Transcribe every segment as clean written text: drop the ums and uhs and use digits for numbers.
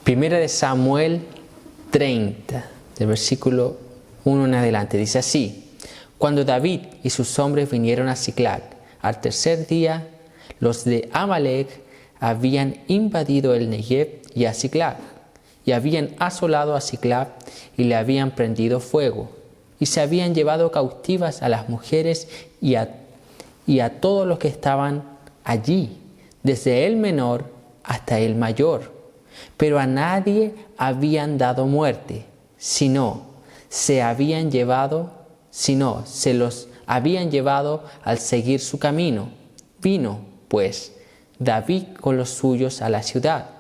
Primera de Samuel 30, del versículo 1 en adelante. Dice así: Cuando David y sus hombres vinieron a Siclag, al tercer día, los de Amalec habían invadido el Negev y a Siclag, y habían asolado a Siclag y le habían prendido fuego, y se habían llevado cautivas a las mujeres y a todos los que estaban allí, desde el menor hasta el mayor. Pero a nadie habían dado muerte, sino se los habían llevado al seguir su camino. Vino, pues, David con los suyos a la ciudad,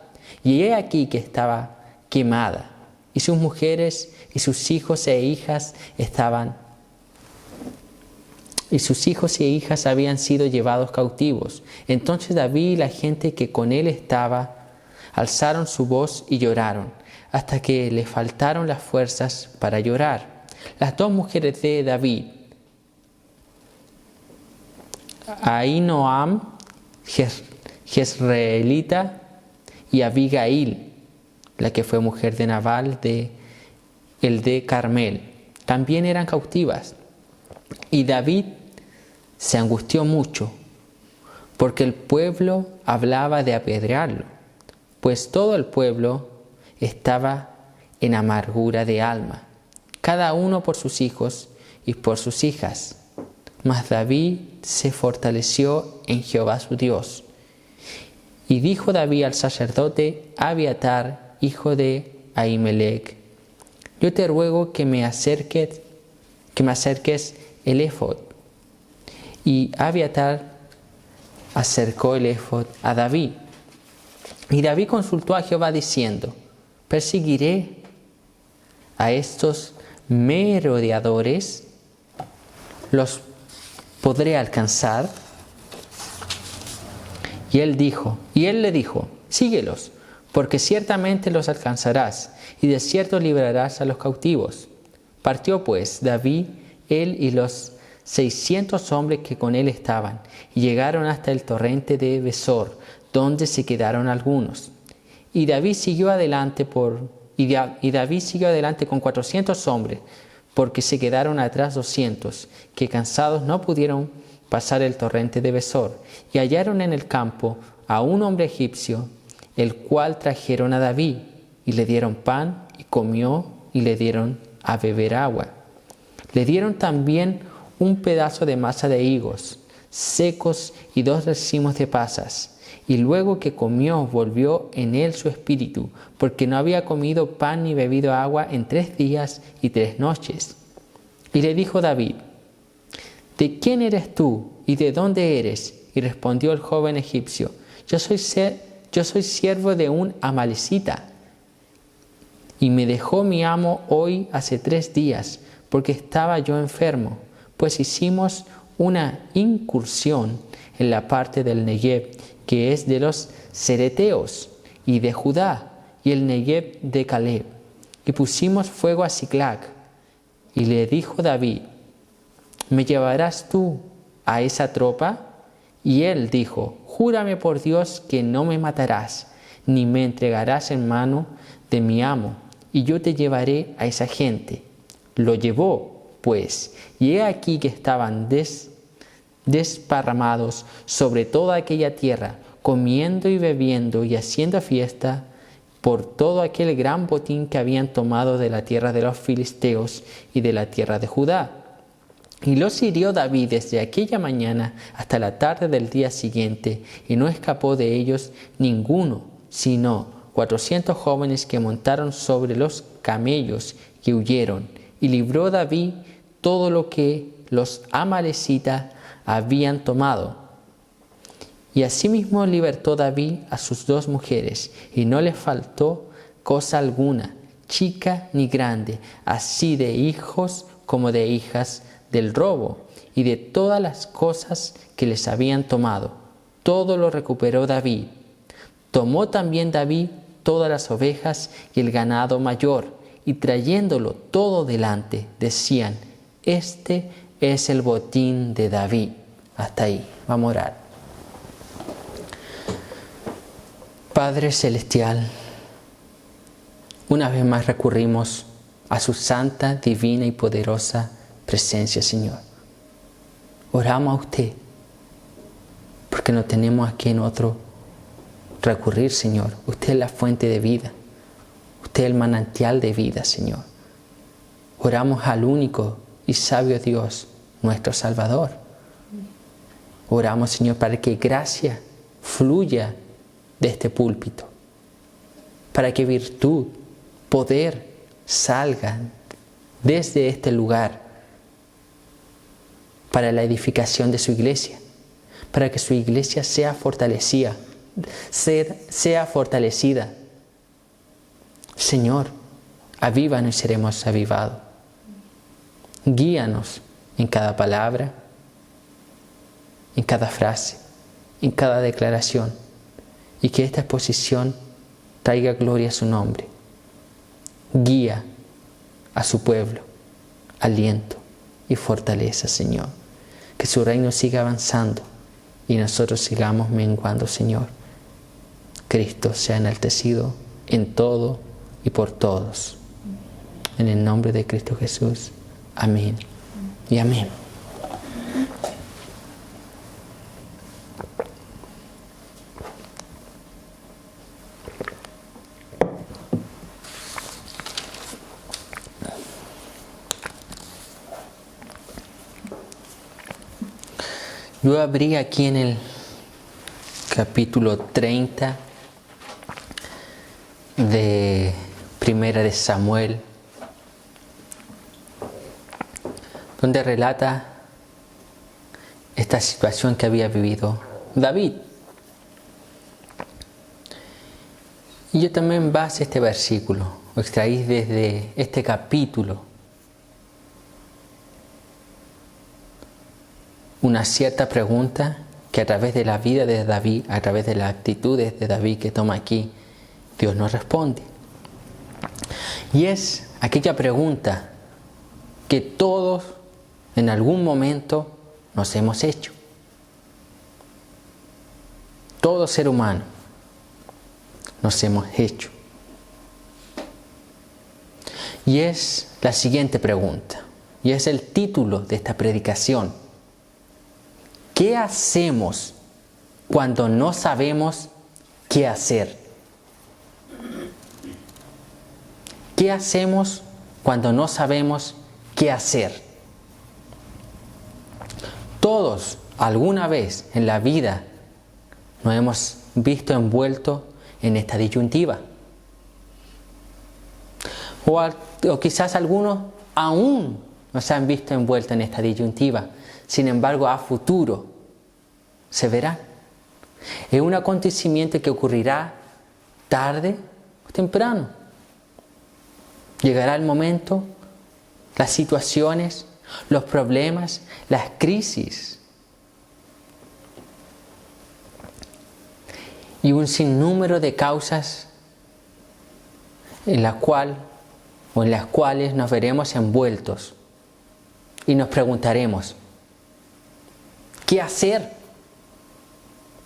y he aquí que estaba quemada, y sus mujeres y sus hijos e hijas habían sido llevados cautivos. Entonces David y la gente que con él estaba alzaron su voz y lloraron, hasta que le faltaron las fuerzas para llorar. Las dos mujeres de David, Ahinoam, Jezreelita, y Abigail, la que fue mujer de Nabal, el de Carmel, también eran cautivas. Y David se angustió mucho, porque el pueblo hablaba de apedrearlo, pues todo el pueblo estaba en amargura de alma, cada uno por sus hijos y por sus hijas. Mas David se fortaleció en Jehová su Dios. Y dijo David al sacerdote Abiatar, hijo de Ahimelech: Yo te ruego que me acerques el éfod. Y Abiatar acercó el éfod a David. Y David consultó a Jehová diciendo: ¿Perseguiré a estos merodeadores? ¿Los podré alcanzar? Y él le dijo: Síguelos, porque ciertamente los alcanzarás, y de cierto librarás a los cautivos. Partió pues David, él y los 600 hombres que con él estaban, y llegaron hasta el torrente de Besor, donde se quedaron algunos. Y David siguió adelante con 400 hombres, porque se quedaron atrás 200, que cansados no pudieron pasar el torrente de Besor. Y hallaron en el campo a un hombre egipcio, el cual trajeron a David, y le dieron pan, y comió, y le dieron a beber agua. Le dieron también un pedazo de masa de higos secos y 2 racimos de pasas. Y luego que comió, volvió en él su espíritu, porque no había comido pan ni bebido agua en 3 días y 3 noches. Y le dijo David: ¿De quién eres tú y de dónde eres? Y respondió el joven egipcio: Yo soy siervo de un amalecita, y me dejó mi amo hoy hace 3 días, porque estaba yo enfermo, pues hicimos una incursión en la parte del Negev, que es de los cereteos, y de Judá, y el Negev de Caleb, y pusimos fuego a Siclag. Y le dijo David: ¿Me llevarás tú a esa tropa? Y él dijo: Júrame por Dios que no me matarás, ni me entregarás en mano de mi amo, y yo te llevaré a esa gente. Lo llevó, pues, y he aquí que estaban desparramados sobre toda aquella tierra, comiendo y bebiendo y haciendo fiesta por todo aquel gran botín que habían tomado de la tierra de los filisteos y de la tierra de Judá. Y los hirió David desde aquella mañana hasta la tarde del día siguiente, y no escapó de ellos ninguno, sino 400 jóvenes que montaron sobre los camellos y huyeron. Y libró David todo lo que los amalecitas habían tomado. Y asimismo libertó David a sus 2 mujeres, y no le faltó cosa alguna, chica ni grande, así de hijos como de hijas, del robo y de todas las cosas que les habían tomado. Todo lo recuperó David. Tomó también David todas las ovejas y el ganado mayor, y trayéndolo todo delante, decían: Este es el botín de David. Hasta ahí. Vamos a orar. Padre Celestial, una vez más recurrimos a su santa, divina y poderosa presencia, Señor. Oramos a usted, porque no tenemos a quien otro recurrir, Señor. Usted es la fuente de vida. Usted es el manantial de vida, Señor. Oramos al único y sabio Dios, nuestro Salvador. Oramos, Señor, para que gracia fluya de este púlpito, para que virtud, poder salgan desde este lugar para la edificación de su iglesia, para que su iglesia sea fortalecida. Señor, avívanos y seremos avivados. Guíanos en cada palabra, en cada frase, en cada declaración, y que esta exposición traiga gloria a su nombre. Guía a su pueblo, aliento y fortaleza, Señor. Que su reino siga avanzando y nosotros sigamos menguando, Señor. Cristo sea enaltecido en todo y por todos. En el nombre de Cristo Jesús. Amén y amén. Yo abrí aquí en el capítulo 30 de Primera de Samuel, donde relata esta situación que había vivido David. Y yo también base este versículo, lo extraí desde este capítulo, una cierta pregunta que a través de la vida de David, a través de las actitudes de David que toma aquí, Dios nos responde. Y es aquella pregunta que todos en algún momento nos hemos hecho. Todo ser humano nos hemos hecho. Y es la siguiente pregunta, y es el título de esta predicación. ¿Qué hacemos cuando no sabemos qué hacer? ¿Qué hacemos cuando no sabemos qué hacer? Todos, alguna vez en la vida, nos hemos visto envueltos en esta disyuntiva. O quizás algunos aún no se han visto envueltos en esta disyuntiva. Sin embargo, a futuro se verá. Es un acontecimiento que ocurrirá tarde o temprano. Llegará el momento, las situaciones, los problemas, las crisis y un sinnúmero de causas en las cuales nos veremos envueltos y nos preguntaremos, ¿qué hacer?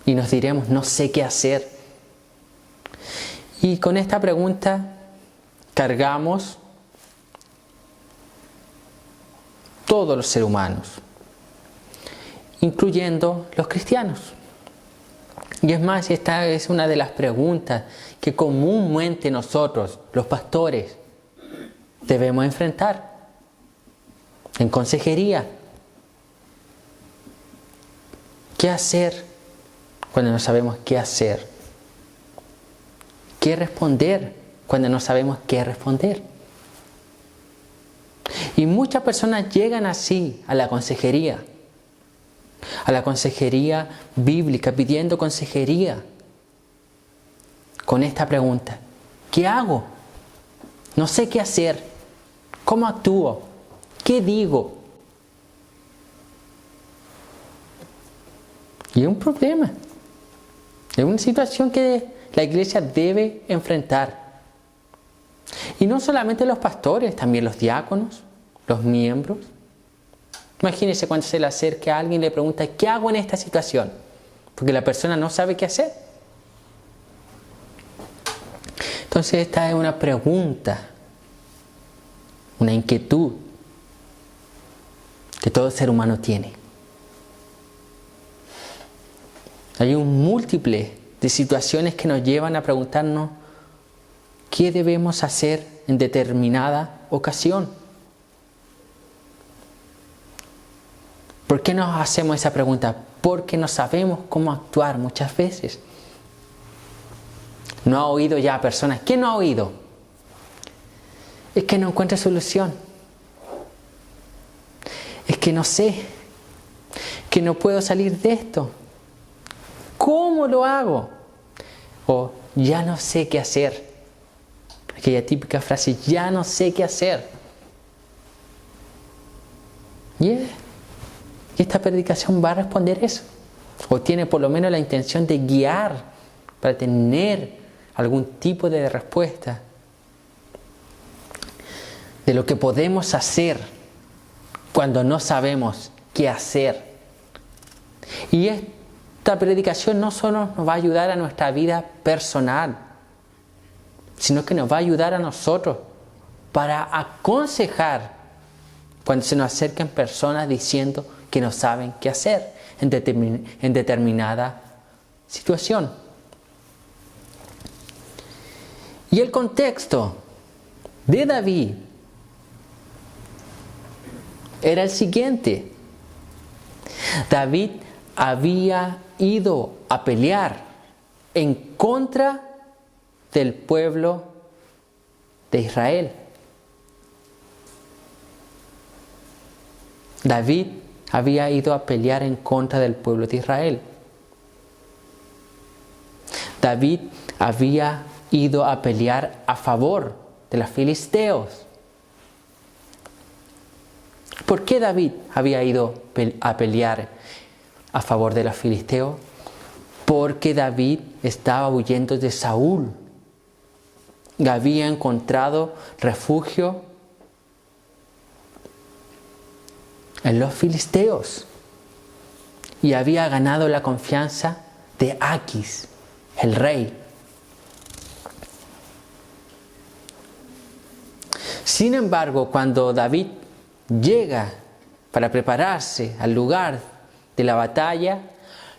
Y nos diremos, no sé qué hacer. Y con esta pregunta cargamos todos los seres humanos, incluyendo los cristianos. Y es más, esta es una de las preguntas que comúnmente nosotros, los pastores, debemos enfrentar en consejería. ¿Qué hacer cuando no sabemos qué hacer? ¿Qué responder cuando no sabemos qué responder? Y muchas personas llegan así a la consejería bíblica, pidiendo consejería con esta pregunta: ¿qué hago? No sé qué hacer. ¿Cómo actúo? ¿Qué digo? Y es un problema. Es una situación que la iglesia debe enfrentar. Y no solamente los pastores, también los diáconos, los miembros. Imagínense cuando se le acerque a alguien y le pregunta, ¿qué hago en esta situación? Porque la persona no sabe qué hacer. Entonces esta es una pregunta, una inquietud que todo ser humano tiene. Hay un múltiple de situaciones que nos llevan a preguntarnos qué debemos hacer en determinada ocasión. ¿Por qué nos hacemos esa pregunta? Porque no sabemos cómo actuar muchas veces. ¿No ha oído ya a personas? ¿Quién no ha oído? Es que no encuentra solución. Es que no sé. Que no puedo salir de esto. ¿Cómo lo hago? O ya no sé qué hacer. Aquella típica frase, ya no sé qué hacer. Y esta predicación va a responder eso. O tiene por lo menos la intención de guiar para tener algún tipo de respuesta de lo que podemos hacer cuando no sabemos qué hacer. Y esta predicación no solo nos va a ayudar a nuestra vida personal, sino que nos va a ayudar a nosotros para aconsejar cuando se nos acerquen personas diciendo que no saben qué hacer en determinada situación. Y el contexto de David era el siguiente. David había ido a pelear en contra del pueblo de Israel. David había ido a pelear en contra del pueblo de Israel. David había ido a pelear a favor de los filisteos. ¿Por qué David había ido a pelear a favor de los filisteos? Porque David estaba huyendo de Saúl. Había encontrado refugio en los filisteos y había ganado la confianza de Aquis, el rey. Sin embargo, cuando David llega para prepararse al lugar de la batalla,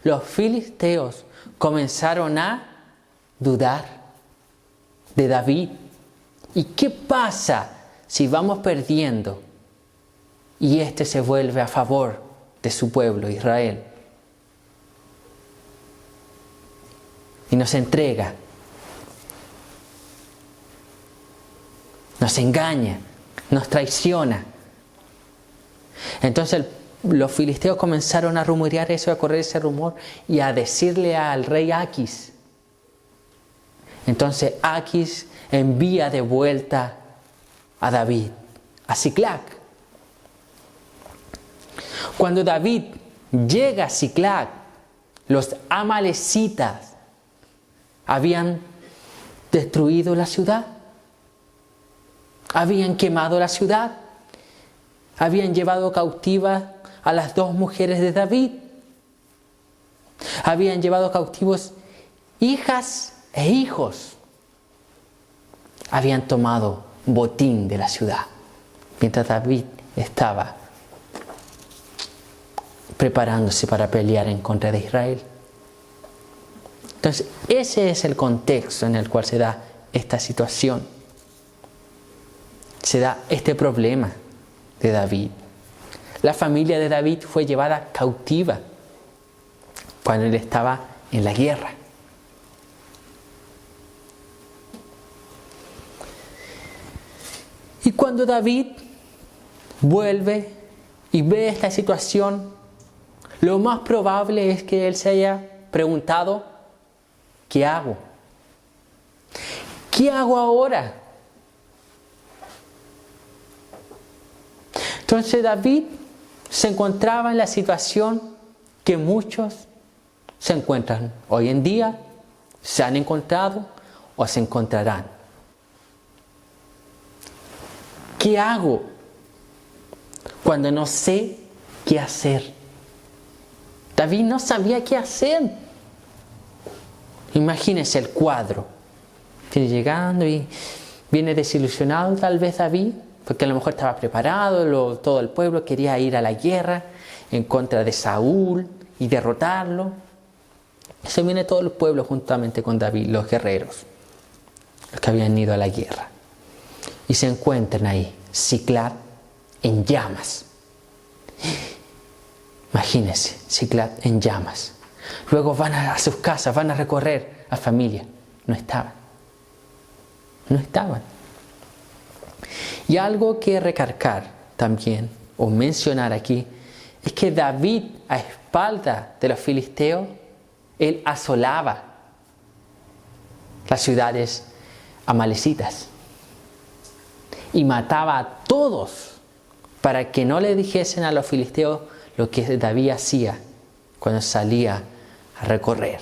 los filisteos comenzaron a dudar de David. ¿Y qué pasa si vamos perdiendo y este se vuelve a favor de su pueblo, Israel? Y nos entrega, nos engaña, nos traiciona. Entonces los filisteos comenzaron a rumorear eso, a correr ese rumor y a decirle al rey Aquis. Entonces Aquis envía de vuelta a David, a Siclac. Cuando David llega a Siclac, los amalecitas habían destruido la ciudad, habían quemado la ciudad, habían llevado cautivas a las 2 mujeres de David, habían llevado cautivos hijas e hijos, habían tomado botín de la ciudad, mientras David estaba preparándose para pelear en contra de Israel. Entonces, ese es el contexto en el cual se da esta situación. Se da este problema de David. La familia de David fue llevada cautiva cuando él estaba en la guerra. Y cuando David vuelve y ve esta situación, lo más probable es que él se haya preguntado, ¿qué hago? ¿Qué hago ahora? Entonces David se encontraba en la situación que muchos se encuentran hoy en día, se han encontrado o se encontrarán. ¿Qué hago cuando no sé qué hacer? David no sabía qué hacer. Imagínense el cuadro. Viene llegando y viene desilusionado tal vez David, porque a lo mejor estaba preparado, todo el pueblo quería ir a la guerra en contra de Saúl y derrotarlo. Se viene todo el pueblo juntamente con David, los guerreros, los que habían ido a la guerra. Y se encuentran ahí, Siclag en llamas. Imagínense, Siclag en llamas. Luego van a sus casas, van a recorrer a familia. No estaban. Y algo que recalcar también, o mencionar aquí, es que David, a espalda de los filisteos, él asolaba las ciudades amalecitas y mataba a todos para que no le dijesen a los filisteos lo que David hacía cuando salía a recorrer.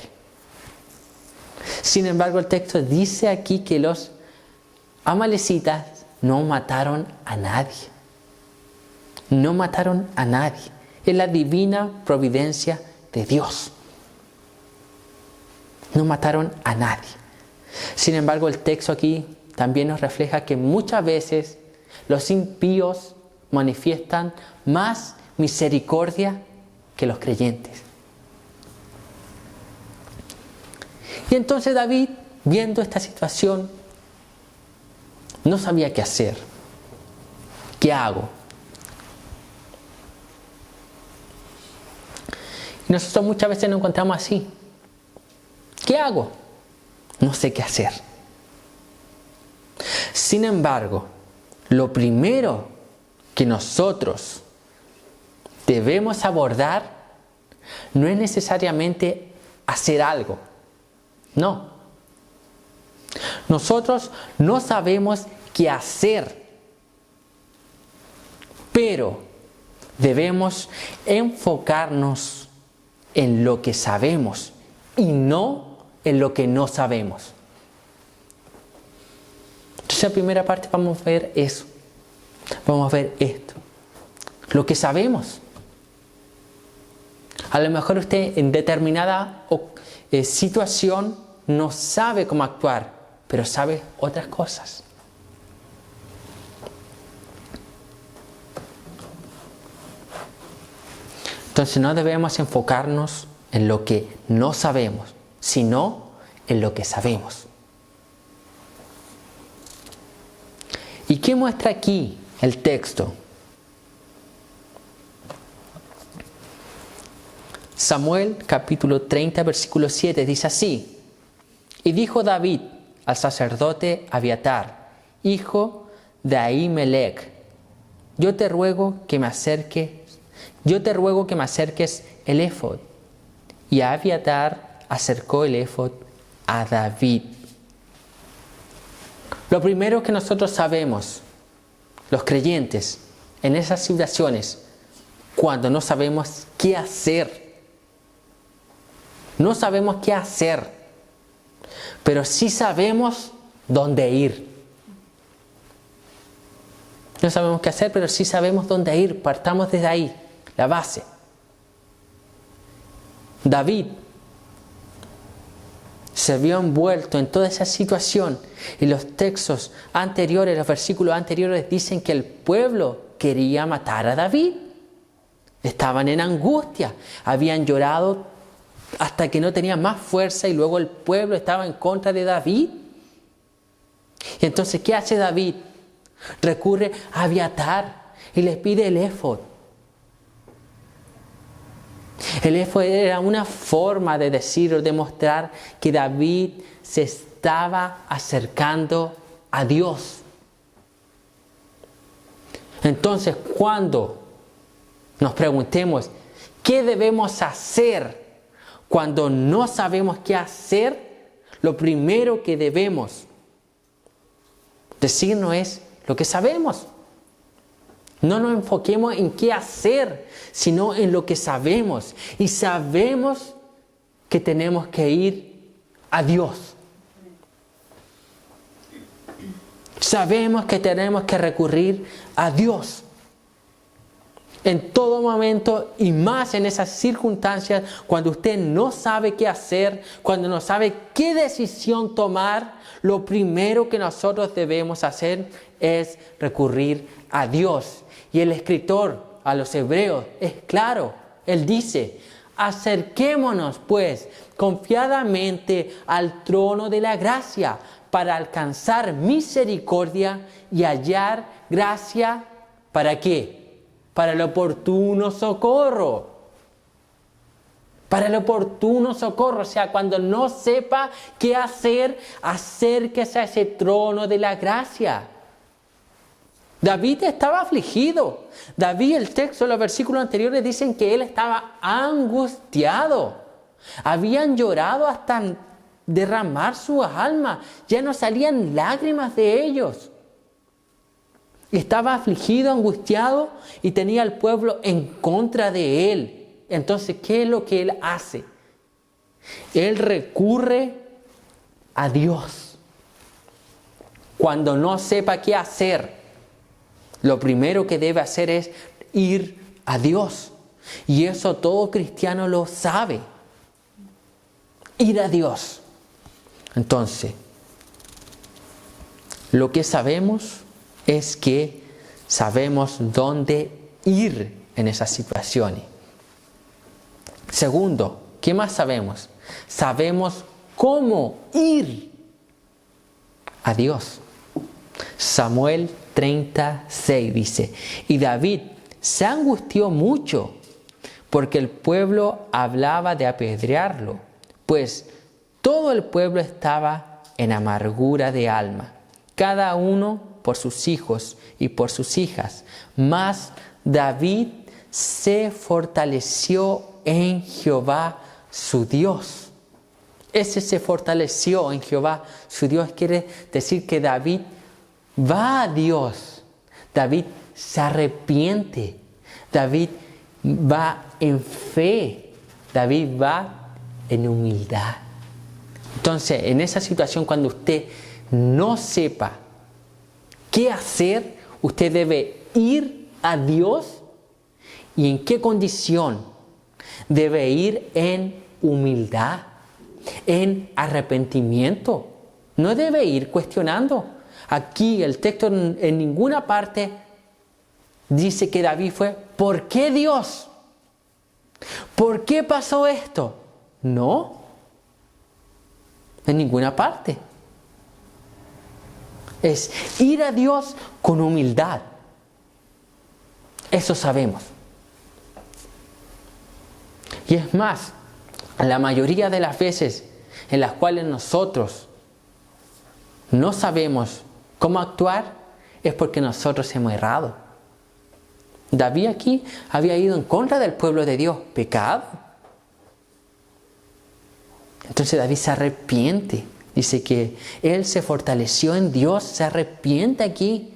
Sin embargo, el texto dice aquí que los amalecitas no mataron a nadie. No mataron a nadie. Es la divina providencia de Dios. No mataron a nadie. Sin embargo, el texto aquí también nos refleja que muchas veces los impíos manifiestan más misericordia que los creyentes. Y entonces David, viendo esta situación, no sabía qué hacer. ¿Qué hago? Y nosotros muchas veces nos encontramos así. ¿Qué hago? No sé qué hacer. Sin embargo, lo primero que nosotros debemos abordar no es necesariamente hacer algo. No. Nosotros no sabemos qué hacer, pero debemos enfocarnos en lo que sabemos y no en lo que no sabemos. Entonces, en la primera parte vamos a ver eso. Vamos a ver esto. Lo que sabemos. A lo mejor usted en determinada situación no sabe cómo actuar, pero sabe otras cosas. Entonces no debemos enfocarnos en lo que no sabemos, sino en lo que sabemos. ¿Y qué muestra aquí el texto? Samuel capítulo 30 versículo 7 dice así: y dijo David al sacerdote Abiatar, hijo de Ahimelech, yo te ruego que me acerques el éfod. Y Abiatar acercó el éfod a David. Lo primero que nosotros sabemos, los creyentes, en esas situaciones, cuando no sabemos qué hacer. No sabemos qué hacer, pero sí sabemos dónde ir. No sabemos qué hacer, pero sí sabemos dónde ir. Partamos desde ahí, la base. David se vio envuelto en toda esa situación y los textos anteriores, los versículos anteriores dicen que el pueblo quería matar a David. Estaban en angustia, habían llorado hasta que no tenían más fuerza y luego el pueblo estaba en contra de David. Y entonces, ¿qué hace David? Recurre a Abiatar y les pide el éfod. El éfod era una forma de decir o demostrar que David se estaba acercando a Dios. Entonces, cuando nos preguntemos ¿qué debemos hacer cuando no sabemos qué hacer? Lo primero que debemos decirnos es lo que sabemos. No nos enfoquemos en qué hacer, sino en lo que sabemos. Y sabemos que tenemos que ir a Dios. Sabemos que tenemos que recurrir a Dios. En todo momento y más en esas circunstancias, cuando usted no sabe qué hacer, cuando no sabe qué decisión tomar, lo primero que nosotros debemos hacer es recurrir a Dios. Y el escritor a los hebreos es claro, él dice: acerquémonos pues confiadamente al trono de la gracia para alcanzar misericordia y hallar gracia. ¿Para qué? Para el oportuno socorro. Para el oportuno socorro. O sea, cuando no sepa qué hacer, acérquese a ese trono de la gracia. David estaba afligido. David, el texto de los versículos anteriores dicen que él estaba angustiado. Habían llorado hasta derramar su alma. Ya no salían lágrimas de ellos. Estaba afligido, angustiado y tenía al pueblo en contra de él. Entonces, ¿qué es lo que él hace? Él recurre a Dios. Cuando no sepa qué hacer, lo primero que debe hacer es ir a Dios. Y eso todo cristiano lo sabe. Ir a Dios. Entonces, lo que sabemos es que sabemos dónde ir en esas situaciones. Segundo, ¿qué más sabemos? Sabemos cómo ir a Dios. Samuel 36 dice: y David se angustió mucho porque el pueblo hablaba de apedrearlo, pues todo el pueblo estaba en amargura de alma, cada uno por sus hijos y por sus hijas. Mas David se fortaleció en Jehová su Dios. Ese se fortaleció en Jehová su Dios quiere decir que David va a Dios. David se arrepiente. David va en fe. David va en humildad. Entonces, en esa situación, cuando usted no sepa qué hacer, usted debe ir a Dios. ¿Y en qué condición? Debe ir en humildad, en arrepentimiento. No debe ir cuestionando. Aquí el texto en ninguna parte dice que David fue: ¿por qué Dios? ¿Por qué pasó esto? No. En ninguna parte. Es ir a Dios con humildad. Eso sabemos. Y es más, la mayoría de las veces en las cuales nosotros no sabemos cómo actuar es porque nosotros hemos errado. David aquí había ido en contra del pueblo de Dios, pecado. Entonces David se arrepiente. Dice que él se fortaleció en Dios, se arrepiente aquí.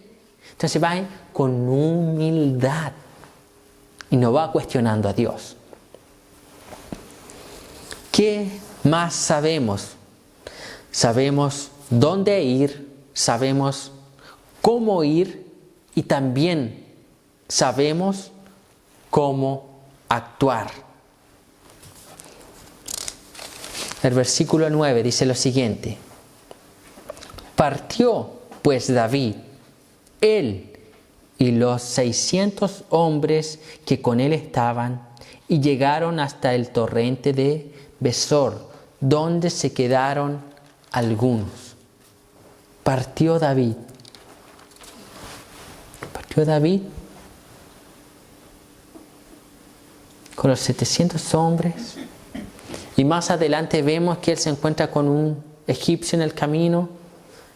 Entonces va con humildad y no va cuestionando a Dios. ¿Qué más sabemos? Sabemos dónde ir, sabemos cómo ir y también sabemos cómo actuar. El versículo 9 dice lo siguiente: partió pues David, él y los 600 hombres que con él estaban, y llegaron hasta el torrente de Besor, donde se quedaron algunos. Partió David. Partió David con los 700 hombres. Y más adelante vemos que él se encuentra con un egipcio en el camino.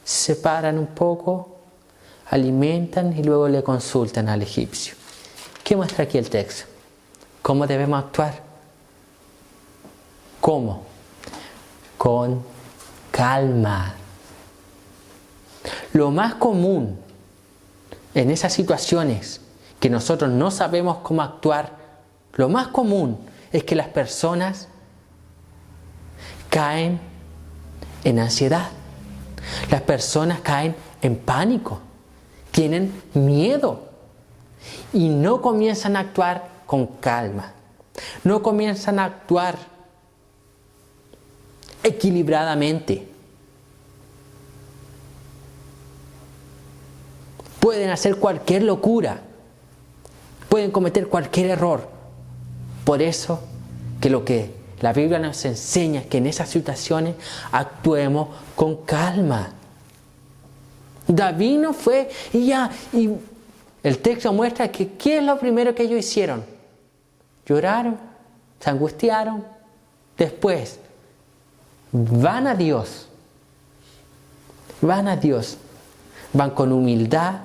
Se paran un poco, alimentan y luego le consultan al egipcio. ¿Qué muestra aquí el texto? ¿Cómo debemos actuar? ¿Cómo? Con calma. Lo más común en esas situaciones que nosotros no sabemos cómo actuar, lo más común es que las personas caen en ansiedad. Las personas caen en pánico. Tienen miedo. y no comienzan a actuar con calma, no comienzan a actuar equilibradamente, pueden hacer cualquier locura, pueden cometer cualquier error. Por eso que lo que la Biblia nos enseña es que en esas situaciones actuemos con calma. David no fue y el texto muestra que ¿qué es lo primero que ellos hicieron? Lloraron, se angustiaron, después van a Dios, van con humildad,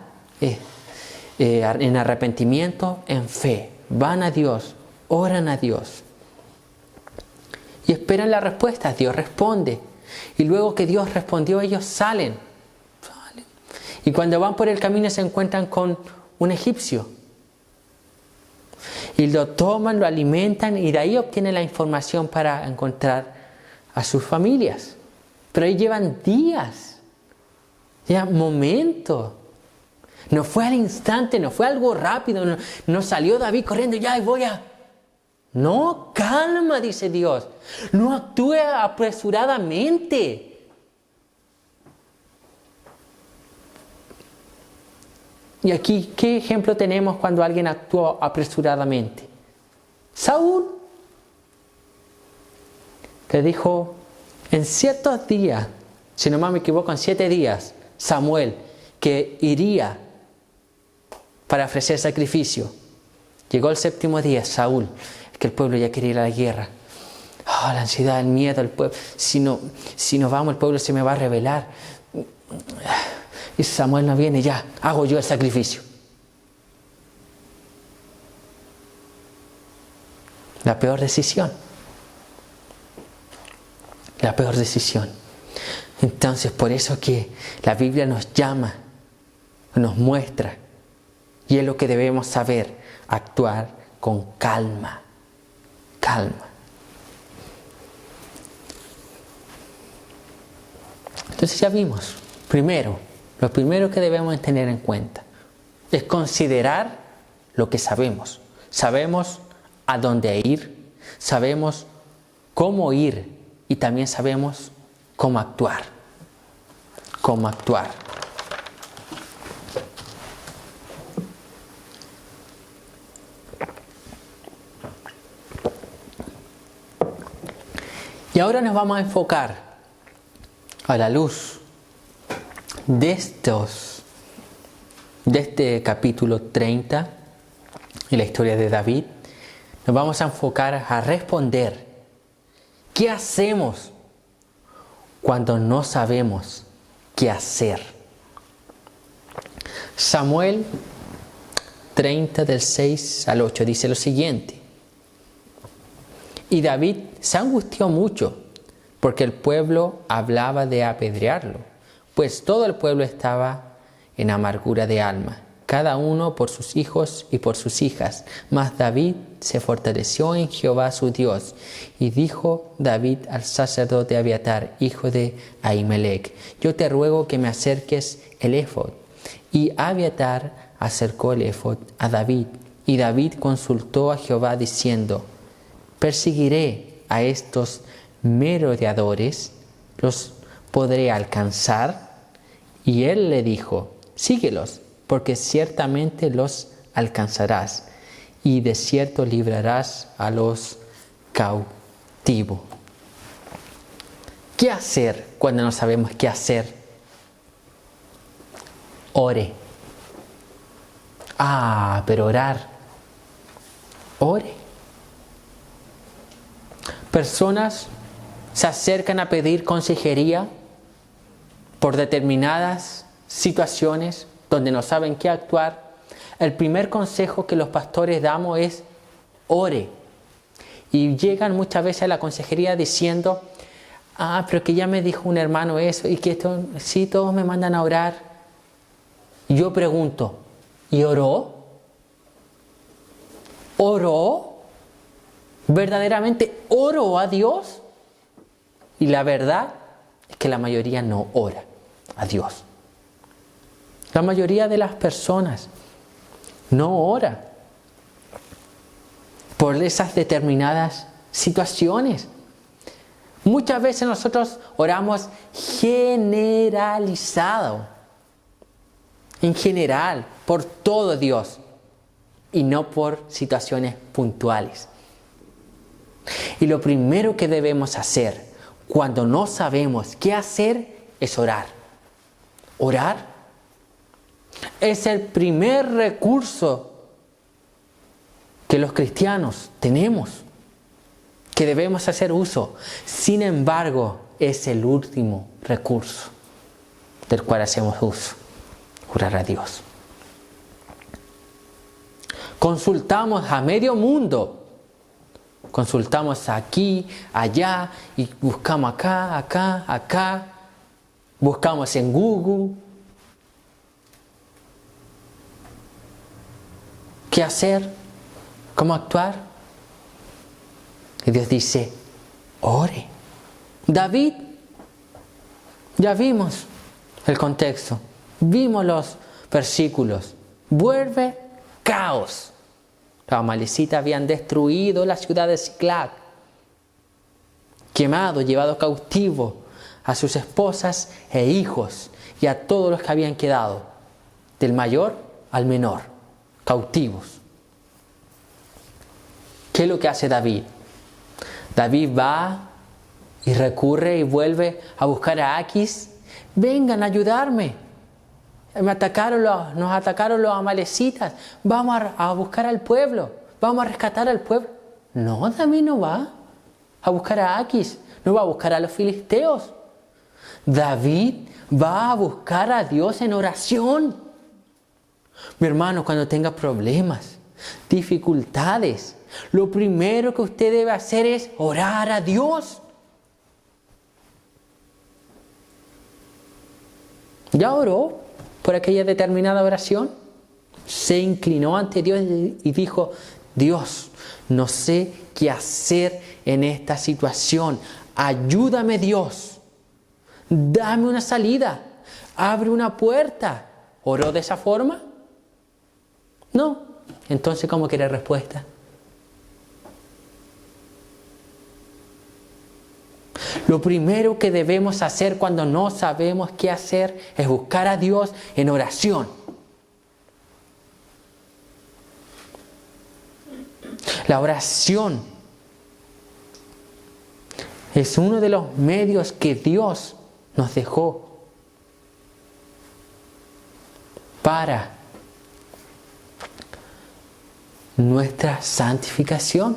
en arrepentimiento, en fe, van a Dios, oran a Dios y esperan la respuesta. Dios responde y luego que Dios respondió ellos salen y cuando van por el camino se encuentran con un egipcio y lo toman, lo alimentan y de ahí obtienen la información para encontrar a sus familias. Pero ahí llevan días, llevan momentos. No fue al instante, no fue algo rápido, no salió David corriendo, No, calma, dice Dios. No actúe apresuradamente. Y aquí, ¿qué ejemplo tenemos cuando alguien actuó apresuradamente? Saúl, que dijo, en ciertos días, si no me equivoco, en 7 días, Samuel, que iría para ofrecer sacrificio. Llegó el 7º día, Saúl, que el pueblo ya quería ir a la guerra. La ansiedad, el miedo, el pueblo. Si nos vamos, el pueblo se me va a rebelar. Y Samuel no viene, ya, hago yo el sacrificio. La peor decisión. La peor decisión. Entonces, por eso que la Biblia nos llama, nos muestra, y es lo que debemos saber, actuar con calma. Calma. Entonces ya vimos, lo primero que debemos tener en cuenta es considerar lo que sabemos. Sabemos a dónde ir, sabemos cómo ir y también sabemos cómo actuar. Cómo actuar. Y ahora nos vamos a enfocar a la luz de este capítulo 30 y la historia de David. Nos vamos a enfocar a responder ¿qué hacemos cuando no sabemos qué hacer? Samuel 30 del 6 al 8 dice lo siguiente. Y David se angustió mucho porque el pueblo hablaba de apedrearlo, pues todo el pueblo estaba en amargura de alma, cada uno por sus hijos y por sus hijas. Mas David se fortaleció en Jehová su Dios. Y dijo David al sacerdote Abiatar, hijo de Ahimelech, yo te ruego que me acerques el éfod. Y Abiatar acercó el éfod a David. Y David consultó a Jehová diciendo, ¿perseguiré a estos merodeadores? ¿Los podré alcanzar? Y él le dijo, síguelos, porque ciertamente los alcanzarás, y de cierto librarás a los cautivos. ¿Qué hacer cuando no sabemos qué hacer? Ore. Pero orar. Ore. Personas se acercan a pedir consejería por determinadas situaciones donde no saben qué actuar. El primer consejo que los pastores damos es ore. Y llegan muchas veces a la consejería diciendo, pero que ya me dijo un hermano eso y que esto, sí, todos me mandan a orar. Y yo pregunto, ¿y oró? ¿Oró? ¿Verdaderamente oró a Dios? Y la verdad es que la mayoría no ora a Dios. La mayoría de las personas no ora por esas determinadas situaciones. Muchas veces nosotros oramos generalizado, en general, por todo Dios, y no por situaciones puntuales. Y lo primero que debemos hacer cuando no sabemos qué hacer es orar. Orar es el primer recurso que los cristianos tenemos, que debemos hacer uso. Sin embargo, es el último recurso del cual hacemos uso. Orar a Dios. Consultamos a medio mundo. Consultamos aquí, allá, y buscamos acá. Buscamos en Google. ¿Qué hacer? ¿Cómo actuar? Y Dios dice, ore. David, ya vimos el contexto, vimos los versículos. Vuelve caos. Los amalecitas habían destruido la ciudad de Siclag, quemado, llevado cautivo a sus esposas e hijos y a todos los que habían quedado, del mayor al menor, cautivos. ¿Qué es lo que hace David? David va y recurre y vuelve a buscar a Aquis. Vengan a ayudarme. Nos atacaron los amalecitas. Vamos a buscar al pueblo. Vamos a rescatar al pueblo. No, David no va a buscar a Aquis. No va a buscar a los filisteos. David va a buscar a Dios en oración. Mi hermano, cuando tenga problemas, dificultades, lo primero que usted debe hacer es orar a Dios. ¿Ya oró por aquella determinada oración? Se inclinó ante Dios y dijo, Dios, no sé qué hacer en esta situación. Ayúdame, Dios. Dame una salida. Abre una puerta. ¿Oró de esa forma? No. Entonces, ¿cómo quiere respuesta? Lo primero que debemos hacer cuando no sabemos qué hacer es buscar a Dios en oración. La oración es uno de los medios que Dios nos dejó para nuestra santificación.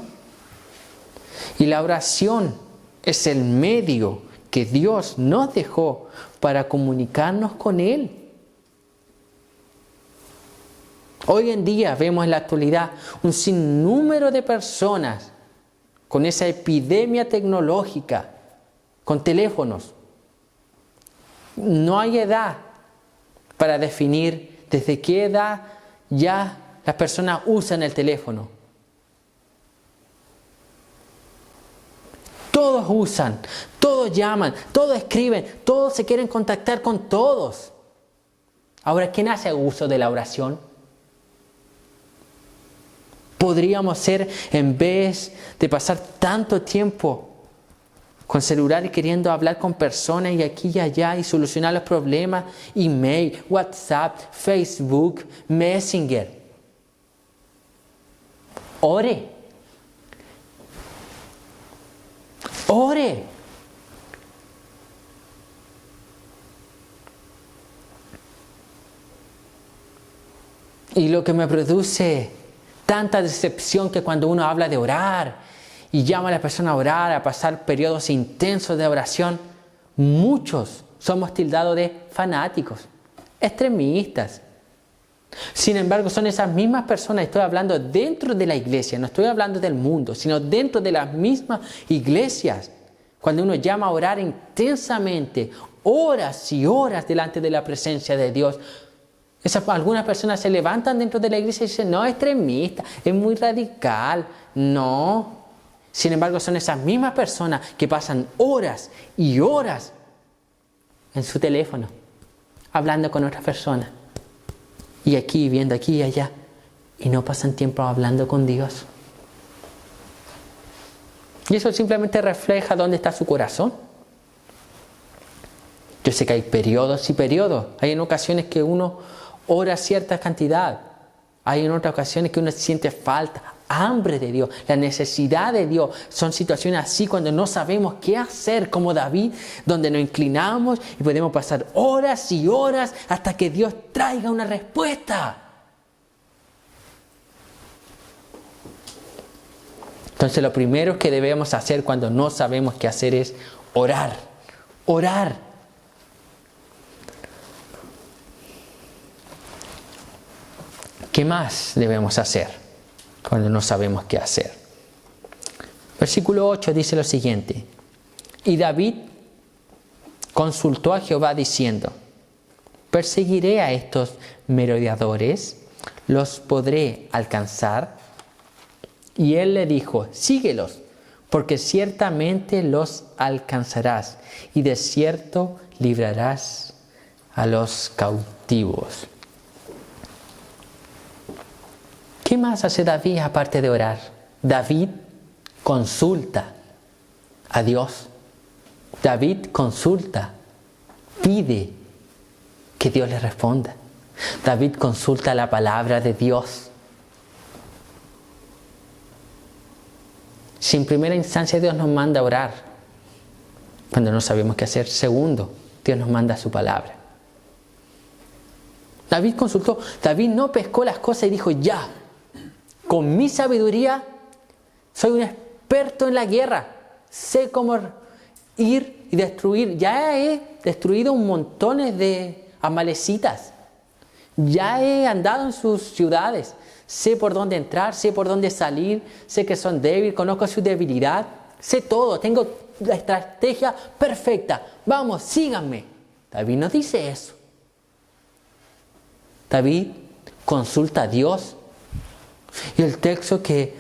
Y la oración es el medio que Dios nos dejó para comunicarnos con Él. Hoy en día vemos en la actualidad un sinnúmero de personas con esa epidemia tecnológica, con teléfonos. No hay edad para definir desde qué edad ya las personas usan el teléfono. Todos usan, todos llaman, todos escriben, todos se quieren contactar con todos. Ahora, ¿quién hace uso de la oración? Podríamos ser, en vez de pasar tanto tiempo con celulares queriendo hablar con personas y aquí y allá y solucionar los problemas, email, WhatsApp, Facebook, Messenger. Ore. Ore. Y lo que me produce tanta decepción que cuando uno habla de orar y llama a la persona a orar, a pasar periodos intensos de oración, muchos somos tildados de fanáticos, extremistas. Sin embargo, son esas mismas personas, estoy hablando dentro de la iglesia, no estoy hablando del mundo, sino dentro de las mismas iglesias. Cuando uno llama a orar intensamente, horas y horas delante de la presencia de Dios, algunas personas se levantan dentro de la iglesia y dicen, no, es extremista, es muy radical. No. Sin embargo, son esas mismas personas que pasan horas y horas en su teléfono, hablando con otras personas. Y aquí, viendo aquí y allá. y no pasan tiempo hablando con Dios. Y eso simplemente refleja dónde está su corazón. Yo sé que hay periodos y periodos. Hay en ocasiones que uno ora cierta cantidad. Hay en otras ocasiones que uno siente falta, hambre de Dios, la necesidad de Dios. Son situaciones así cuando no sabemos qué hacer, como David, donde nos inclinamos y podemos pasar horas y horas hasta que Dios traiga una respuesta. Entonces lo primero que debemos hacer cuando no sabemos qué hacer es orar. Orar. ¿Qué más debemos hacer cuando no sabemos qué hacer? Versículo 8 dice lo siguiente. Y David consultó a Jehová diciendo: ¿perseguiré a estos merodeadores? ¿Los podré alcanzar? Y él le dijo: síguelos, porque ciertamente los alcanzarás, y de cierto librarás a los cautivos. ¿Qué más hace David aparte de orar? David consulta a Dios. David consulta, pide que Dios le responda. David consulta la palabra de Dios. Si en primera instancia Dios nos manda a orar, cuando no sabemos qué hacer. Segundo, Dios nos manda su palabra. David consultó. David no pescó las cosas y dijo: ya, con mi sabiduría soy un experto en la guerra. Sé cómo ir y destruir. Ya he destruido un montón de amalecitas. Ya he andado en sus ciudades. Sé por dónde entrar, sé por dónde salir. Sé que son débiles, conozco su debilidad. Sé todo, tengo la estrategia perfecta. Vamos, síganme. David no dice eso. David consulta a Dios. Y el texto que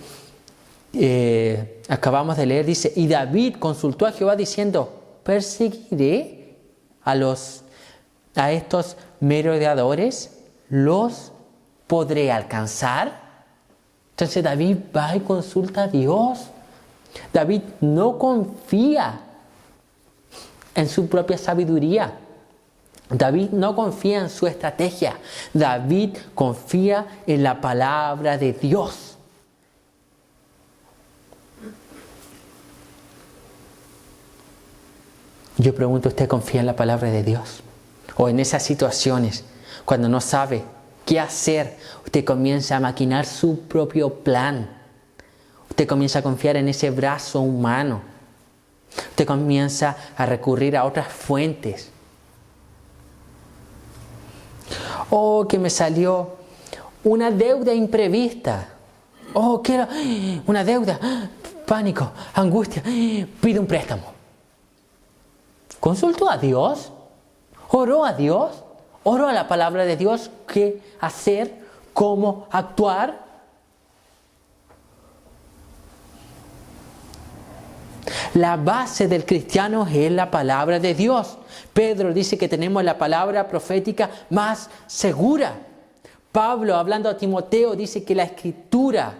acabamos de leer dice: y David consultó a Jehová diciendo: ¿perseguiré a estos merodeadores? ¿Los podré alcanzar? Entonces David va y consulta a Dios. David no confía en su propia sabiduría. David no confía en su estrategia. David confía en la palabra de Dios. Yo pregunto: ¿usted confía en la palabra de Dios? O en esas situaciones, cuando no sabe qué hacer, usted comienza a maquinar su propio plan. Usted comienza a confiar en ese brazo humano. Usted comienza a recurrir a otras fuentes. Oh, que me salió una deuda imprevista. Oh, que era una deuda. Pánico, angustia. Pide un préstamo. ¿Consultó a Dios? ¿Oró a Dios? ¿Oró a la palabra de Dios? ¿Qué hacer? ¿Cómo actuar? La base del cristiano es la palabra de Dios. Pedro dice que tenemos la palabra profética más segura. Pablo, hablando a Timoteo, dice que la Escritura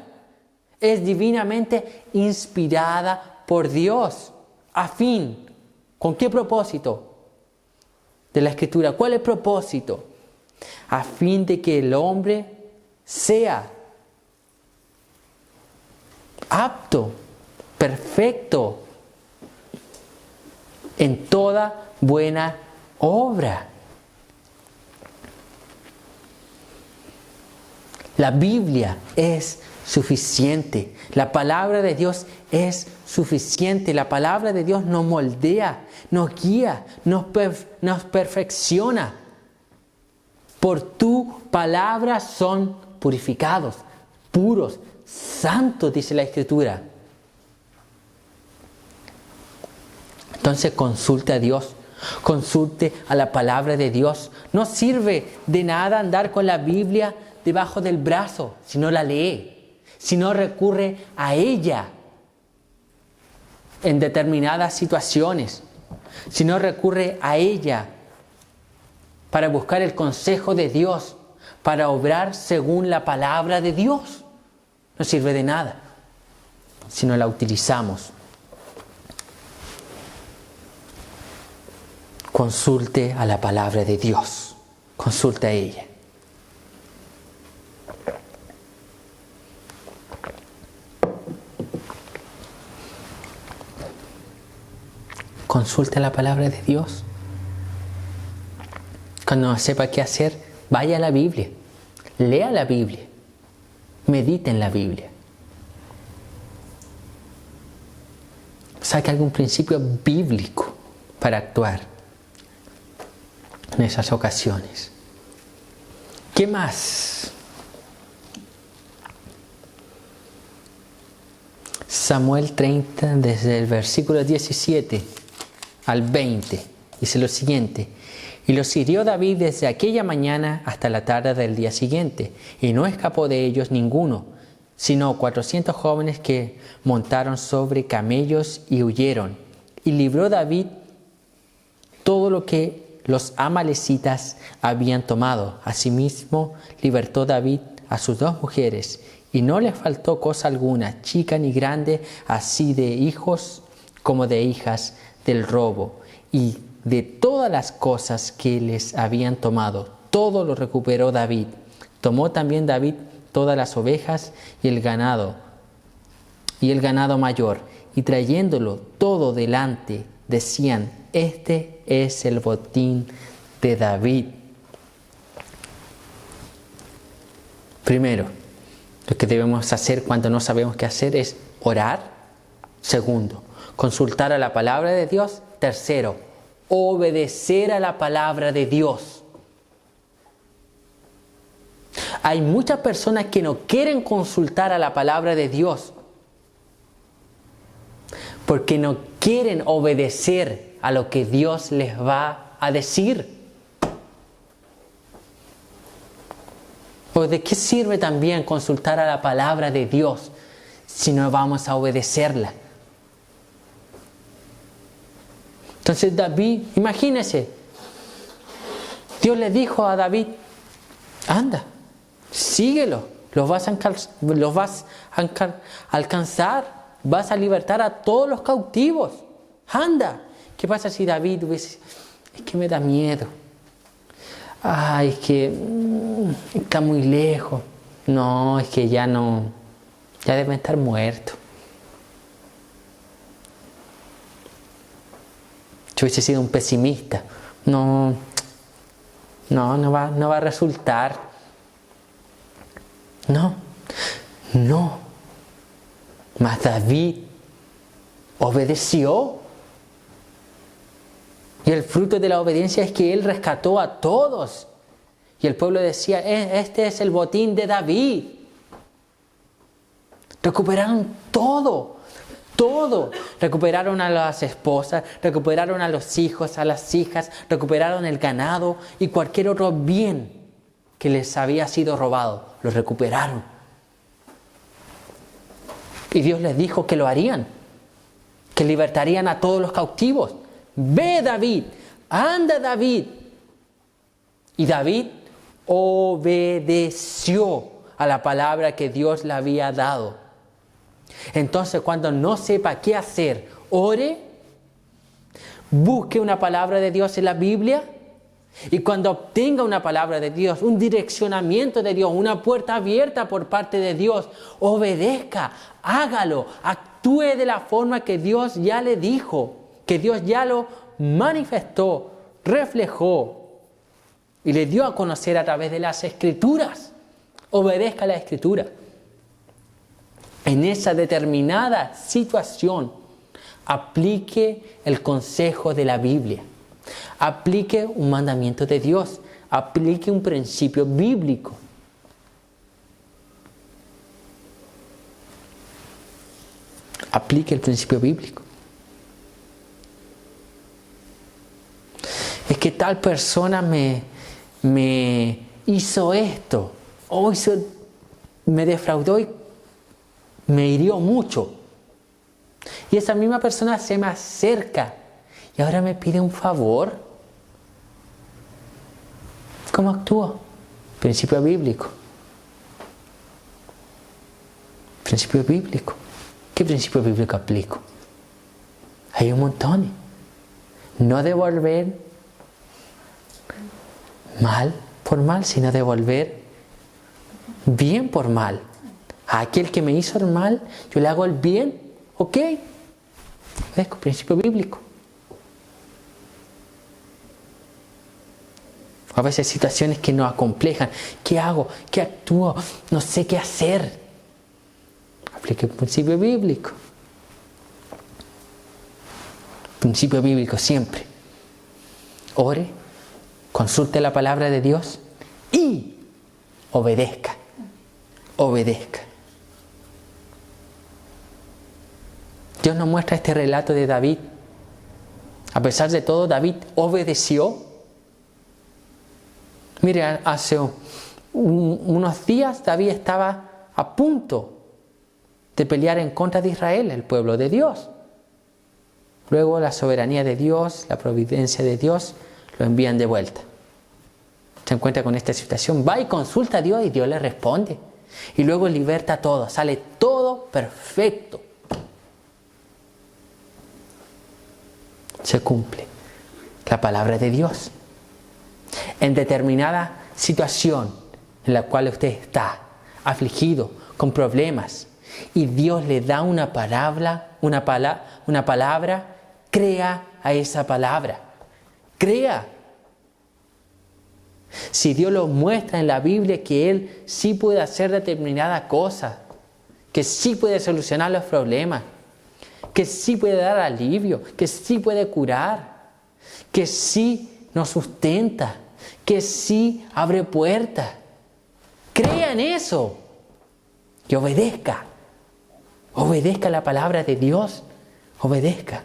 es divinamente inspirada por Dios. ¿A fin? ¿Con qué propósito de la Escritura? ¿Cuál es el propósito? A fin de que el hombre sea apto, perfecto en toda buena obra. La Biblia es suficiente. La palabra de Dios es suficiente. La palabra de Dios nos moldea, nos guía, nos perfecciona. Por tu palabra son purificados, puros, santos, dice la Escritura. Entonces consulte a Dios, consulte a la palabra de Dios. No sirve de nada andar con la Biblia debajo del brazo si no la lee, si no recurre a ella en determinadas situaciones, si no recurre a ella para buscar el consejo de Dios, para obrar según la palabra de Dios. No sirve de nada si no la utilizamos. Consulte a la palabra de Dios. Consulte a ella. Consulte la palabra de Dios. Cuando no sepa qué hacer, vaya a la Biblia. Lea la Biblia. Medite en la Biblia. Saque algún principio bíblico para actuar en esas ocasiones. ¿Qué más? Samuel 30, desde el versículo 17 al 20, dice lo siguiente: y los hirió David desde aquella mañana hasta la tarde del día siguiente, y no escapó de ellos ninguno, sino 400 jóvenes que montaron sobre camellos y huyeron. Y libró David todo lo que los amalecitas habían tomado. Asimismo, libertó David a sus 2 mujeres, y no les faltó cosa alguna, chica ni grande, así de hijos como de hijas del robo. Y de todas las cosas que les habían tomado, todo lo recuperó David. Tomó también David todas las ovejas y el ganado mayor, y trayéndolo todo delante, decían: este es el botín de David. Primero, lo que debemos hacer cuando no sabemos qué hacer es orar. Segundo, consultar a la palabra de Dios. Tercero, obedecer a la palabra de Dios. Hay muchas personas que no quieren consultar a la palabra de Dios porque no quieren obedecer a lo que Dios les va a decir. ¿O de qué sirve también consultar a la palabra de Dios si no vamos a obedecerla? Entonces David, imagínese, Dios le dijo a David: anda, síguelo, los vas a alcanzar, vas a libertar a todos los cautivos. Anda. ¿Qué pasa si David hubiese: es que me da miedo, ay, es que está muy lejos, no, es que ya deben estar muertos? Yo hubiese sido un pesimista. No va a resultar. No. Mas David obedeció. Y el fruto de la obediencia es que él rescató a todos. Y el pueblo decía: este es el botín de David. Recuperaron todo. Recuperaron a las esposas, recuperaron a los hijos, a las hijas, recuperaron el ganado y cualquier otro bien que les había sido robado. Lo recuperaron. Y Dios les dijo que lo harían, que libertarían a todos los cautivos. Ve, David, anda, David. Y David obedeció a la palabra que Dios le había dado. Entonces, cuando no sepa qué hacer, ore, busque una palabra de Dios en la Biblia, y cuando obtenga una palabra de Dios, un direccionamiento de Dios, una puerta abierta por parte de Dios, obedezca, hágalo, actúe de la forma que Dios ya le dijo, que Dios ya lo manifestó, reflejó y le dio a conocer a través de las Escrituras. Obedezca la Escritura. En esa determinada situación, aplique el consejo de la Biblia. Aplique un mandamiento de Dios. Aplique un principio bíblico. Aplique el principio bíblico. Es que tal persona me hizo esto, o me defraudó y me hirió mucho. Y esa misma persona se me acerca y ahora me pide un favor. ¿Cómo actúo? Principio bíblico. Principio bíblico. ¿Qué principio bíblico aplico? Hay un montón. No devolver mal por mal, sino devolver bien por mal. A aquel que me hizo el mal, yo le hago el bien. ¿Ok? Es principio bíblico. A veces situaciones que nos acomplejan. ¿Qué hago? ¿Qué actúo? No sé qué hacer. Aplique el principio bíblico. Principio bíblico siempre. Ore, consulte la palabra de Dios y obedezca. Obedezca. Dios nos muestra este relato de David. A pesar de todo, David obedeció. Mire, hace unos días David estaba a punto de pelear en contra de Israel, el pueblo de Dios. Luego la soberanía de Dios, la providencia de Dios, lo envían de vuelta. Se encuentra con esta situación, va y consulta a Dios y Dios le responde. Y luego liberta todo, sale todo perfecto. Se cumple la palabra de Dios. En determinada situación en la cual usted está afligido, con problemas, y Dios le da una palabra, crea a esa palabra. Crea. Si Dios lo muestra en la Biblia que Él sí puede hacer determinada cosa, que sí puede solucionar los problemas, que sí puede dar alivio, que sí puede curar, que sí nos sustenta, que sí abre puertas. Crea en eso y obedezca. Obedezca la palabra de Dios. Obedezca.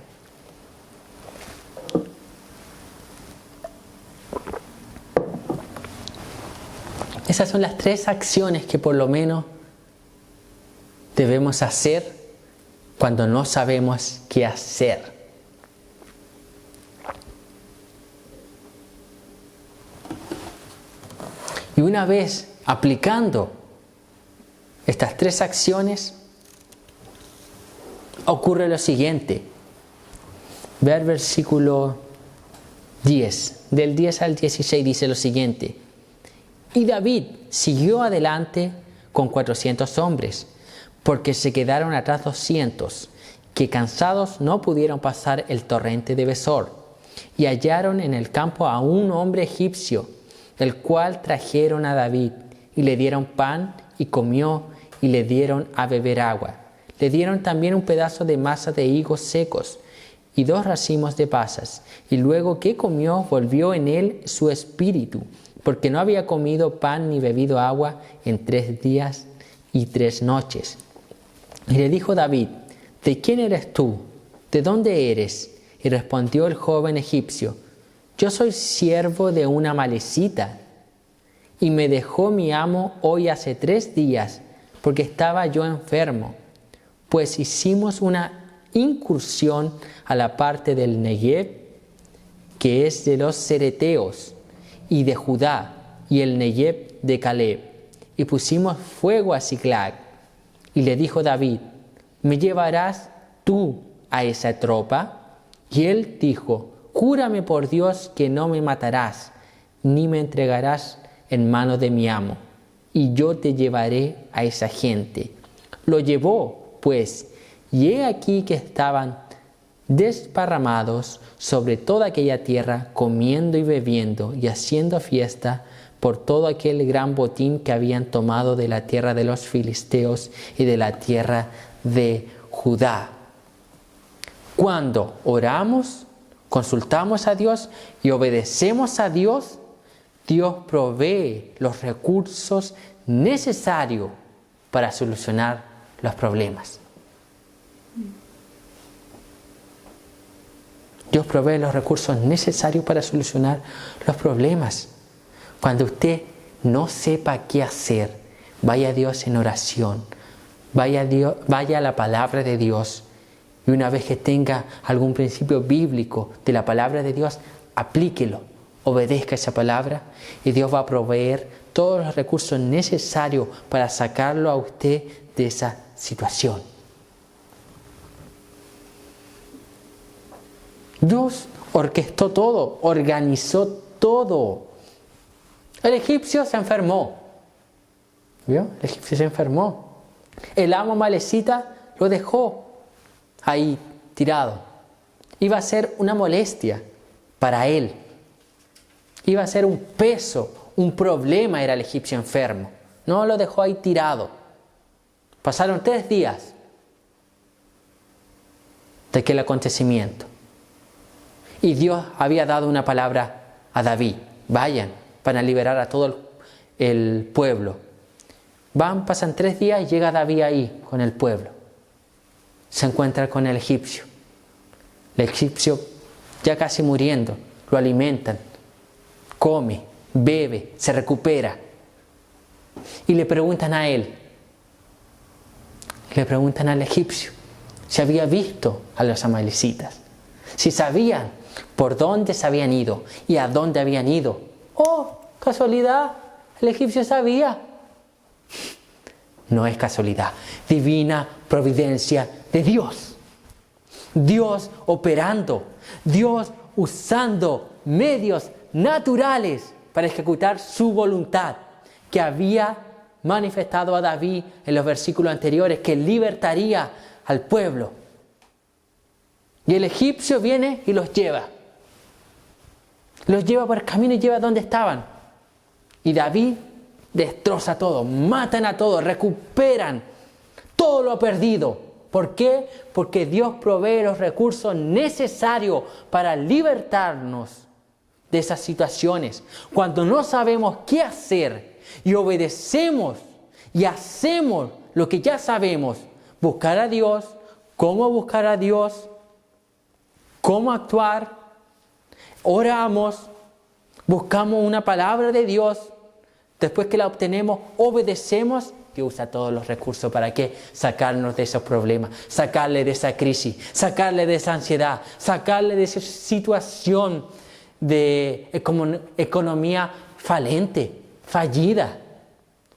Esas son las 3 acciones que por lo menos debemos hacer cuando no sabemos qué hacer. Y una vez aplicando estas 3 acciones, ocurre lo siguiente. Ve al versículo 10. Del 10 al 16 dice lo siguiente. Y David siguió adelante con 400 hombres, porque se quedaron atrás 200, que cansados no pudieron pasar el torrente de Besor. Y hallaron en el campo a un hombre egipcio, el cual trajeron a David, y le dieron pan, y comió, y le dieron a beber agua. Le dieron también un pedazo de masa de higos secos, y 2 racimos de pasas. Y luego que comió, volvió en él su espíritu, porque no había comido pan ni bebido agua en 3 días y 3 noches. Y le dijo David, ¿de quién eres tú? ¿De dónde eres? Y respondió el joven egipcio, yo soy siervo de una amalecita, y me dejó mi amo hoy hace 3 días, porque estaba yo enfermo. Pues hicimos una incursión a la parte del Negev, que es de los cereteos, y de Judá, y el Negev de Caleb, y pusimos fuego a Siclag. Y le dijo David, ¿me llevarás tú a esa tropa? Y él dijo, júrame por Dios que no me matarás, ni me entregarás en manos de mi amo, y yo te llevaré a esa gente. Lo llevó, pues, y he aquí que estaban desparramados sobre toda aquella tierra, comiendo y bebiendo y haciendo fiesta por todo aquel gran botín que habían tomado de la tierra de los filisteos y de la tierra de Judá. Cuando oramos, consultamos a Dios y obedecemos a Dios, Dios provee los recursos necesarios para solucionar los problemas. Dios provee los recursos necesarios para solucionar los problemas. Cuando usted no sepa qué hacer, vaya a Dios en oración, vaya a la palabra de Dios, y una vez que tenga algún principio bíblico de la palabra de Dios, aplíquelo, obedezca esa palabra y Dios va a proveer todos los recursos necesarios para sacarlo a usted de esa situación. Dios orquestó todo, organizó todo. El egipcio se enfermó. ¿Vio? El egipcio se enfermó. El amo malecita lo dejó ahí tirado. Iba a ser una molestia para él. Iba a ser un peso, un problema era el egipcio enfermo. No lo dejó ahí tirado. Pasaron 3 días de aquel acontecimiento. Y Dios había dado una palabra a David. Vayan, van a liberar a todo el pueblo. Pasan 3 días y llega David ahí con el pueblo. Se encuentra con el egipcio. El egipcio ya casi muriendo. Lo alimentan. Come, bebe, se recupera. Y le preguntan a él. Le preguntan al egipcio si había visto a los amalecitas. Si sabían por dónde se habían ido y a dónde habían ido. ¡Oh, casualidad! El egipcio sabía. No es casualidad. Divina providencia de Dios. Dios operando. Dios usando medios naturales para ejecutar su voluntad que había manifestado a David en los versículos anteriores, que libertaría al pueblo. Y el egipcio viene y los lleva. Los lleva por el camino y lleva donde estaban. Y David destroza todo, matan a todos, recuperan todo lo perdido. ¿Por qué? Porque Dios provee los recursos necesarios para libertarnos de esas situaciones. Cuando no sabemos qué hacer y obedecemos y hacemos lo que ya sabemos, buscar a Dios, cómo buscar a Dios, cómo actuar, oramos, buscamos una palabra de Dios, después que la obtenemos, obedecemos. Dios usa todos los recursos para ¿qué? Sacarnos de esos problemas, sacarle de esa crisis, sacarle de esa ansiedad, sacarle de esa situación de economía falente, fallida,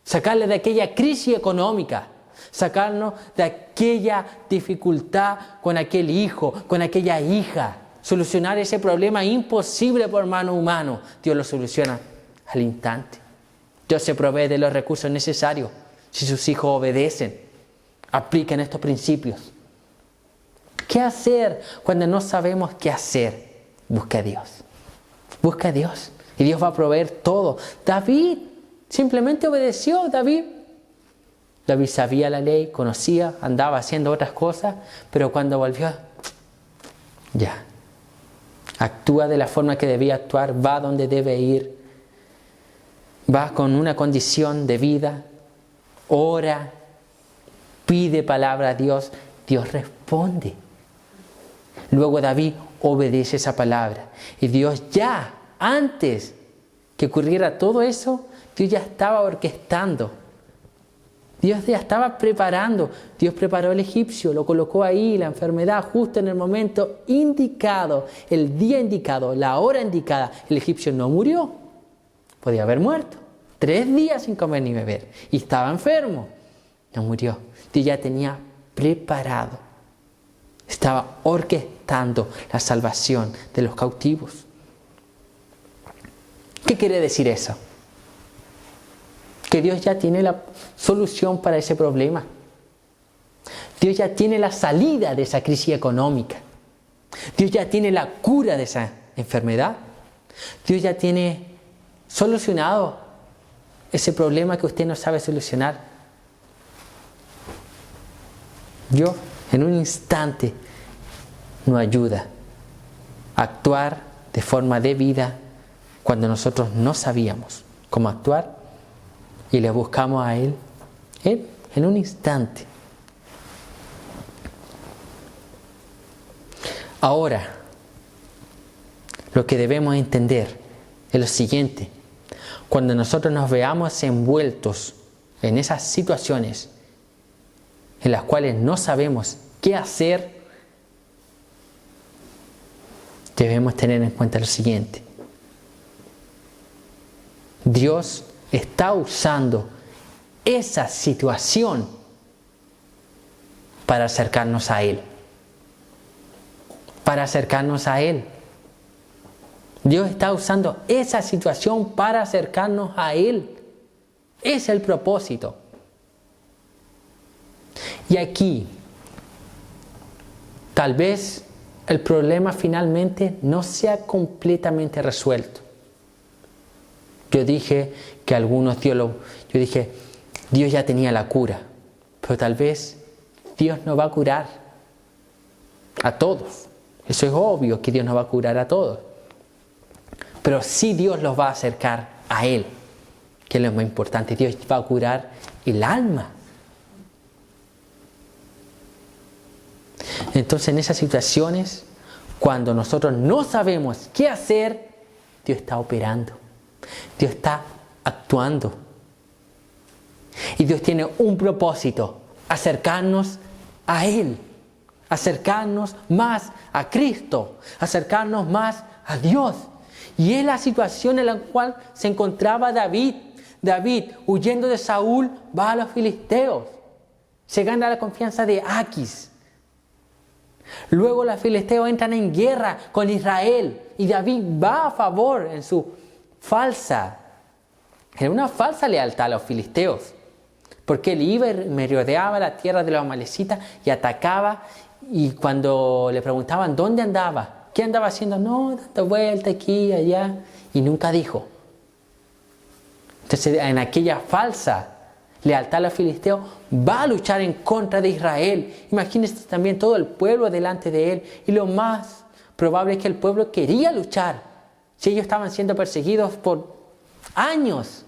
sacarle de aquella crisis económica, sacarnos de aquella dificultad con aquel hijo, con aquella hija, solucionar ese problema imposible por mano humana. Dios lo soluciona al instante. Dios se provee de los recursos necesarios. Si sus hijos obedecen, apliquen estos principios. ¿Qué hacer cuando no sabemos qué hacer? Busca a Dios. Busca a Dios. Y Dios va a proveer todo. David simplemente obedeció. David sabía la ley, conocía, andaba haciendo otras cosas, pero cuando volvió, ya. Actúa de la forma que debía actuar, va donde debe ir, va con una condición de vida. Ora, pide palabra a Dios, Dios responde. Luego David obedece esa palabra. Y Dios ya, antes que ocurriera todo eso, Dios ya estaba orquestando. Dios ya estaba preparando. Dios preparó al egipcio, lo colocó ahí, la enfermedad, justo en el momento indicado, el día indicado, la hora indicada. El egipcio no murió. Podía haber muerto. 3 días sin comer ni beber. Y estaba enfermo. No murió. Dios ya tenía preparado. Estaba orquestando la salvación de los cautivos. ¿Qué quiere decir eso? Que Dios ya tiene la solución para ese problema. Dios ya tiene la salida de esa crisis económica. Dios ya tiene la cura de esa enfermedad. Dios ya tiene solucionado ese problema que usted no sabe solucionar. Dios en un instante nos ayuda a actuar de forma debida cuando nosotros no sabíamos cómo actuar y le buscamos a Él en un instante. Ahora, lo que debemos entender es lo siguiente. Cuando nosotros nos veamos envueltos en esas situaciones en las cuales no sabemos qué hacer, debemos tener en cuenta lo siguiente. Dios está usando esa situación para acercarnos a Él. Para acercarnos a Él. Dios está usando esa situación para acercarnos a Él. Ese es el propósito. Y aquí, tal vez el problema finalmente no sea completamente resuelto. Yo dije que Dios ya tenía la cura, pero tal vez Dios no va a curar a todos. Eso es obvio que Dios no va a curar a todos. Pero sí Dios los va a acercar a Él, que es lo más importante. Dios va a curar el alma. Entonces, en esas situaciones, cuando nosotros no sabemos qué hacer, Dios está operando. Dios está actuando. Y Dios tiene un propósito: acercarnos a Él. Acercarnos más a Cristo. Acercarnos más a Dios. Y es la situación en la cual se encontraba David. David, huyendo de Saúl, va a los filisteos. Se gana la confianza de Aquis. Luego los filisteos entran en guerra con Israel. Y David va a favor en su era una falsa lealtad a los filisteos. Porque él iba y merodeaba la tierra de los amalecitas y atacaba. Y cuando le preguntaban dónde andaba, ¿qué andaba haciendo? No, dando vuelta aquí y allá. Y nunca dijo. Entonces, en aquella falsa lealtad a los filisteos, va a luchar en contra de Israel. Imagínense también todo el pueblo delante de él. Y lo más probable es que el pueblo quería luchar. Si ellos estaban siendo perseguidos por años,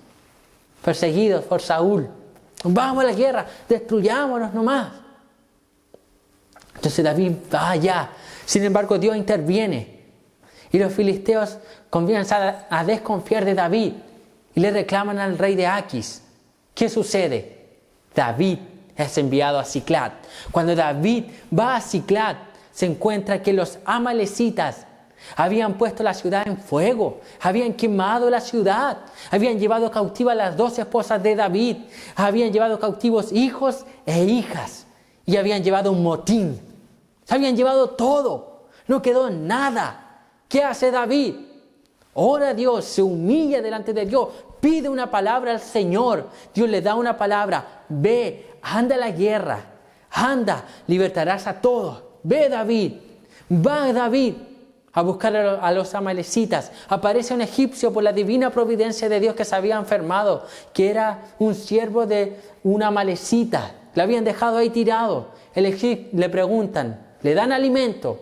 perseguidos por Saúl. Vamos a la guerra, destruyámonos nomás. Entonces David va allá. Sin embargo, Dios interviene. Y los filisteos comienzan a desconfiar de David. Y le reclaman al rey de Aquis. ¿Qué sucede? David es enviado a Siclag. Cuando David va a Siclag, se encuentra que los amalecitas habían puesto la ciudad en fuego, habían quemado la ciudad, habían llevado cautivas las 2 esposas de David, habían llevado cautivos hijos e hijas y habían llevado un motín. Se habían llevado todo, no quedó nada. ¿Qué hace David? Ora a Dios, se humilla delante de Dios, pide una palabra al Señor. Dios le da una palabra: ve, anda a la guerra, anda, libertarás a todos. Ve David, va David a buscar a los amalecitas. Aparece un egipcio por la divina providencia de Dios que se había enfermado, que era un siervo de una amalecita. Le habían dejado ahí tirado. El egipcio le preguntan, le dan alimento,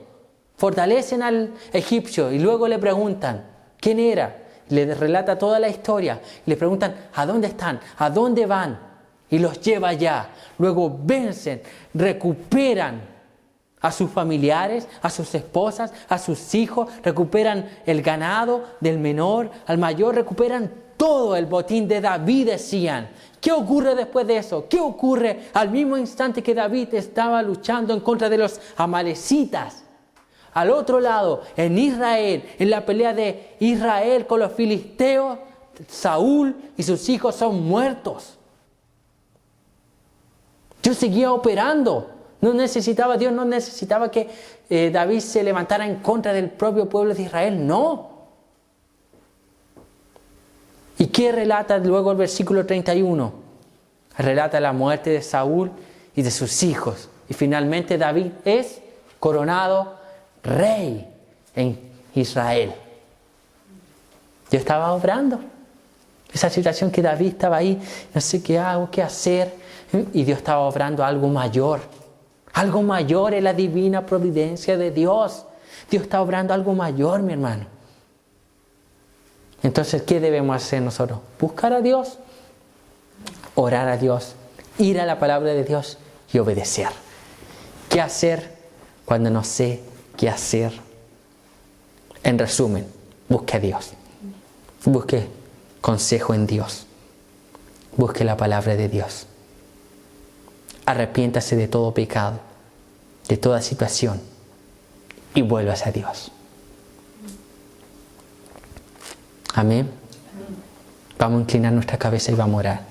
fortalecen al egipcio y luego le preguntan quién era. Le relata toda la historia. Le preguntan a dónde están, a dónde van, y los lleva allá. Luego vencen, recuperan a sus familiares, a sus esposas, a sus hijos, recuperan el ganado del menor al mayor, recuperan todo el botín de David, decían. ¿Qué ocurre después de eso? ¿Qué ocurre al mismo instante que David estaba luchando en contra de los amalecitas? Al otro lado, en Israel, en la pelea de Israel con los filisteos, Saúl y sus hijos son muertos. Dios seguía operando. Dios no necesitaba que David se levantara en contra del propio pueblo de Israel, no. ¿Y qué relata luego el versículo 31? Relata la muerte de Saúl y de sus hijos. Y finalmente David es coronado rey en Israel. Dios estaba obrando. Esa situación que David estaba ahí, no sé qué hago, qué hacer. Y Dios estaba obrando algo mayor. Algo mayor es la divina providencia de Dios. Dios está obrando algo mayor, mi hermano. Entonces, ¿qué debemos hacer nosotros? Buscar a Dios, orar a Dios, ir a la palabra de Dios y obedecer. ¿Qué hacer cuando no sé qué hacer? En resumen, busque a Dios. Busque consejo en Dios. Busque la palabra de Dios. Arrepiéntase de todo pecado, de toda situación y vuélvase a Dios. Amén. Vamos a inclinar nuestra cabeza y vamos a orar.